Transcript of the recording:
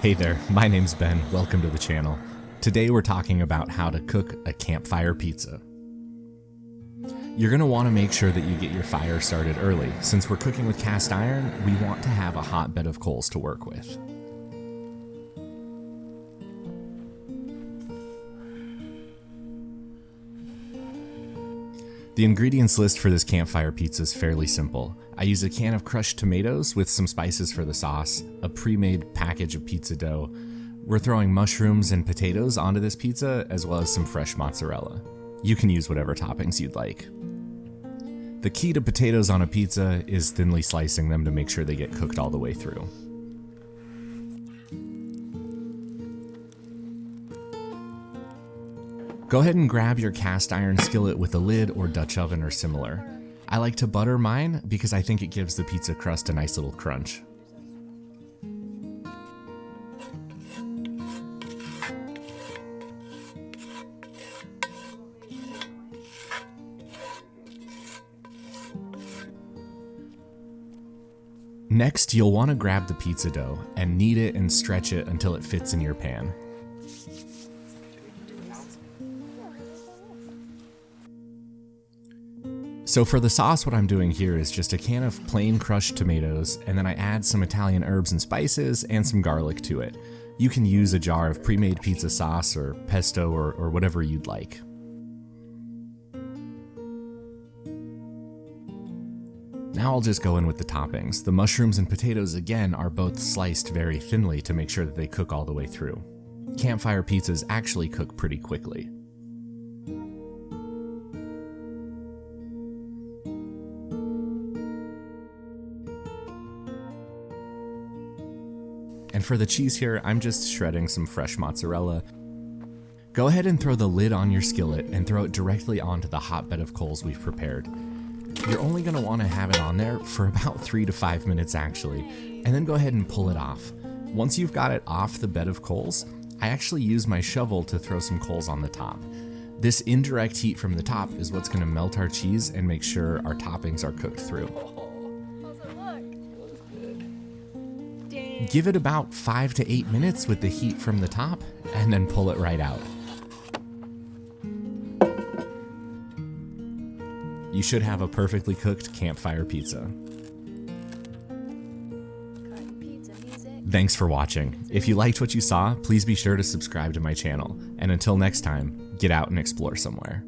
Hey there, my name's Ben, welcome to the channel. Today we're talking about how to cook a campfire pizza. You're going to want to make sure that you get your fire started early. Since we're cooking with cast iron, we want to have a hot bed of coals to work with. The ingredients list for this campfire pizza is fairly simple. I use a can of crushed tomatoes with some spices for the sauce, a pre-made package of pizza dough. We're throwing mushrooms and potatoes onto this pizza, as well as some fresh mozzarella. You can use whatever toppings you'd like. The key to potatoes on a pizza is thinly slicing them to make sure they get cooked all the way through. Go ahead and grab your cast iron skillet with a lid or Dutch oven or similar. I like to butter mine because I think it gives the pizza crust a nice little crunch. Next, you'll want to grab the pizza dough and knead it and stretch it until it fits in your pan. So for the sauce, what I'm doing here is just a can of plain crushed tomatoes, and then I add some Italian herbs and spices and some garlic to it. You can use a jar of pre-made pizza sauce or pesto or whatever you'd like. Now I'll just go in with the toppings. The mushrooms and potatoes again are both sliced very thinly to make sure that they cook all the way through. Campfire pizzas actually cook pretty quickly. And for the cheese here, I'm just shredding some fresh mozzarella. Go ahead and throw the lid on your skillet and throw it directly onto the hot bed of coals we've prepared. You're only going to want to have it on there for about 3 to 5 minutes actually, and then go ahead and pull it off. Once you've got it off the bed of coals, I actually use my shovel to throw some coals on the top. This indirect heat from the top is what's going to melt our cheese and make sure our toppings are cooked through. Give it about 5 to 8 minutes with the heat from the top, and then pull it right out. You should have a perfectly cooked campfire pizza. Thanks for watching. If you liked what you saw, please be sure to subscribe to my channel. And until next time, get out and explore somewhere.